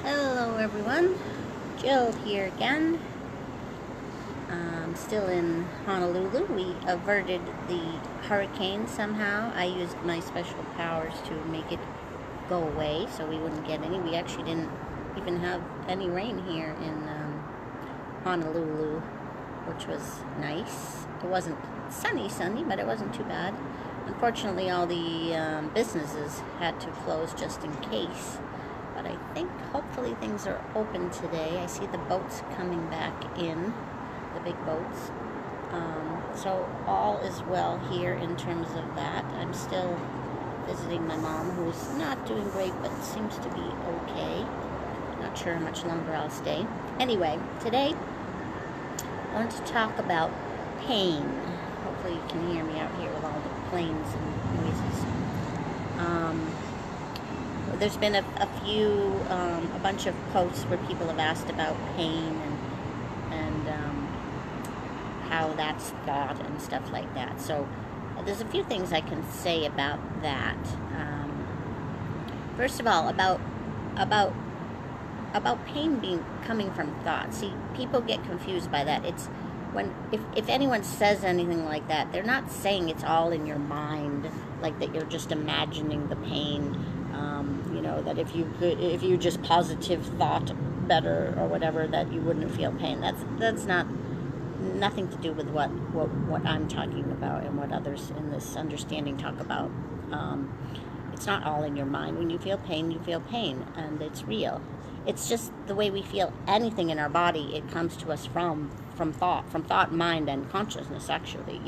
Hello everyone, Jill here again. Still in Honolulu. We averted the hurricane somehow. I used my special powers to make it go away so we wouldn't get any. We actually didn't even have any rain here in Honolulu, which was nice. It wasn't sunny, but it wasn't too bad. Unfortunately, all the businesses had to close just in case. But I think hopefully things are open today. I see the boats coming back in, the big boats. So all is well here in terms of that. I'm still visiting my mom, who's not doing great, but seems to be okay. Not sure how much longer I'll stay. Anyway, today I want to talk about pain. Hopefully you can hear me out here with all the planes and noises. There's been a bunch of posts where people have asked about pain and how that's thought and stuff like that. So there's a few things I can say about that. First of all, about pain coming from thought. See, people get confused by that. It's if anyone says anything like that, they're not saying it's all in your mind, like that you're just imagining the pain. That if you just positive thought better or whatever, that you wouldn't feel pain. That's nothing to do with what I'm talking about and what others in this understanding talk about. It's not all in your mind. When you feel pain, and it's real. It's just the way we feel anything in our body. It comes to us from thought, mind, and consciousness. Actually,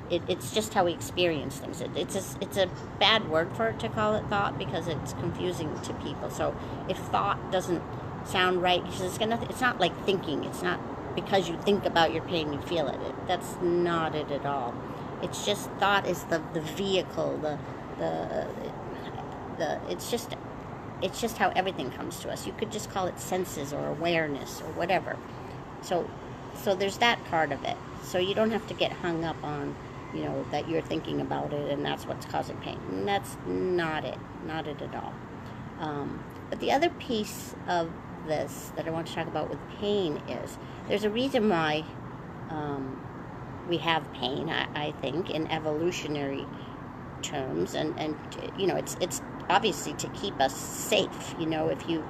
it's just how we experience things. It's a bad word for it to call it thought because it's confusing to people. So if thought doesn't sound right, it's not like thinking. It's not because you think about your pain you feel it. That's not it at all. It's just thought is the vehicle. It's just how everything comes to us. You could just call it senses or awareness or whatever. So there's that part of it. So you don't have to get hung up on, that you're thinking about it and that's what's causing pain. And that's not it at all. But the other piece of this that I want to talk about with pain is there's a reason why we have pain, I think, in evolutionary terms, and it's obviously to keep us safe. If you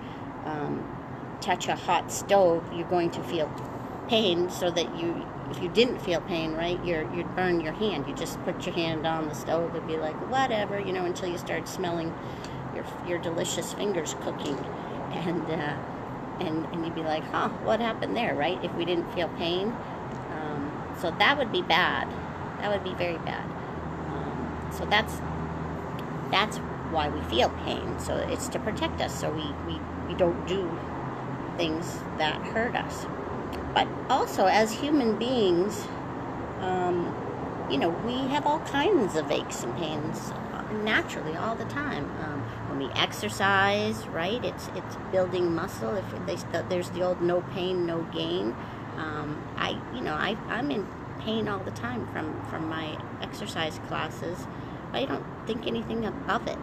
touch a hot stove, you're going to feel pain, so that if you didn't feel pain, right, you'd burn your hand. You just put your hand on the stove and be like, whatever, until you start smelling your delicious fingers cooking, and you'd be like, what happened there, right? If we didn't feel pain, so that would be bad. That would be very bad. So that's why we feel pain. So it's to protect us, so we don't do things that hurt us. But also, as human beings, we have all kinds of aches and pains naturally all the time. When we exercise, right, it's building muscle. There's the old no pain, no gain. I'm in pain all the time from my exercise classes. I don't think anything of it.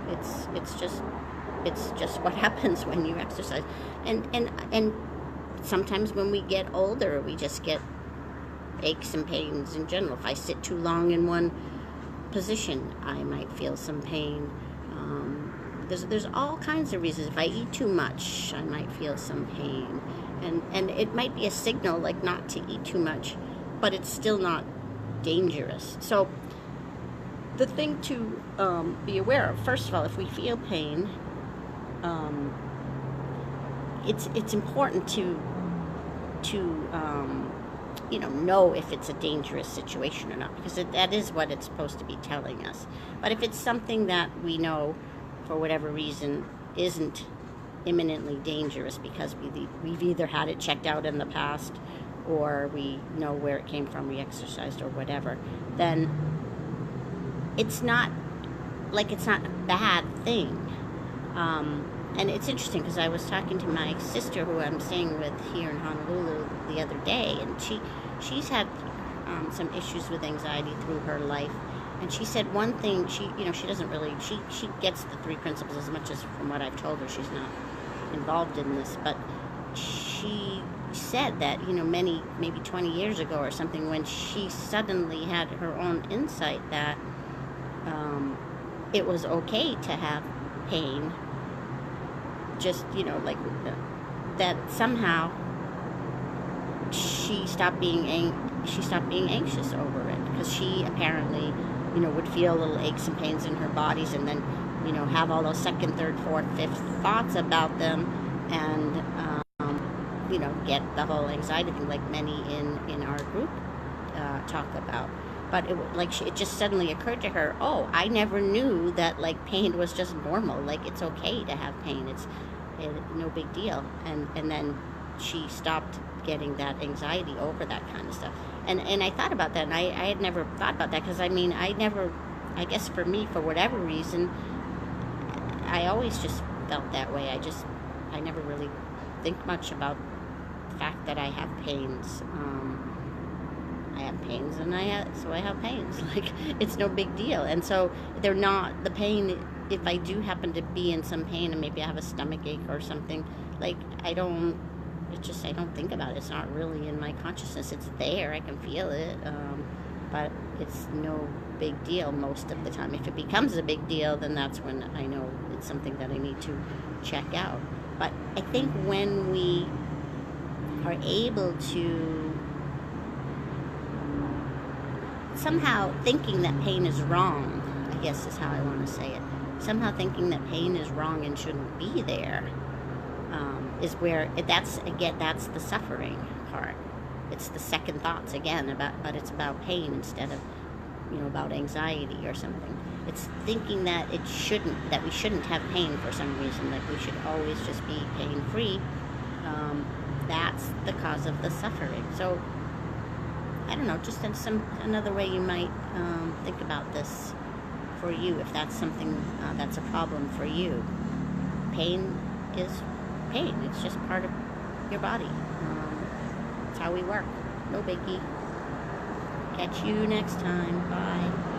It's just what happens when you exercise, and sometimes when we get older, we just get aches and pains in general. If I sit too long in one position, I might feel some pain. There's all kinds of reasons. If I eat too much, I might feel some pain, and it might be a signal like not to eat too much, but it's still not dangerous. So the thing to be aware of, first of all, if we feel pain, it's important to know if it's a dangerous situation or not, because that is what it's supposed to be telling us. But if it's something that we know for whatever reason isn't imminently dangerous because we've either had it checked out in the past, or we know where it came from, we exercised or whatever, then it's not a bad thing. And it's interesting because I was talking to my sister, who I'm staying with here in Honolulu, the other day, and she's had some issues with anxiety through her life, And she said one thing, she doesn't really, she gets the three principles as much as from what I've told her. She's not involved in this, but she said that, maybe 20 years ago or something, when she suddenly had her own insight that it was okay to have pain, just, like, that somehow she stopped being anxious over it, because she apparently, would feel little aches and pains in her bodies, and then, have all those second, third, fourth, fifth thoughts about them, and get the whole anxiety thing, like many in our group talk about. But it just suddenly occurred to her, oh, I never knew that, like, pain was just normal. Like, it's okay to have pain. It's no big deal. And then she stopped getting that anxiety over that kind of stuff. And I thought about that, and I had never thought about that, because, I guess for me, for whatever reason, I always just felt that way. I never really think much about the fact that I have pains. I have pains, and so I have pains. Like, it's no big deal. And so they're not the pain. If I do happen to be in some pain, and maybe I have a stomach ache or something, like, I don't think about it. It's not really in my consciousness. It's there. I can feel it, but it's no big deal most of the time. If it becomes a big deal, then that's when I know it's something that I need to check out. But I think when we are able to somehow thinking that pain is wrong, I guess is how I want to say it, somehow thinking that pain is wrong and shouldn't be there, is where that's the suffering part. It's the second thoughts again, but it's about pain instead of about anxiety or something. It's thinking that we shouldn't have pain for some reason, like we should always just be pain free. That's the cause of the suffering. So I don't know, just another way you might think about this for you, if that's something that's a problem for you. Pain is pain. It's just part of your body. It's how we work. No biggie. Catch you next time. Bye.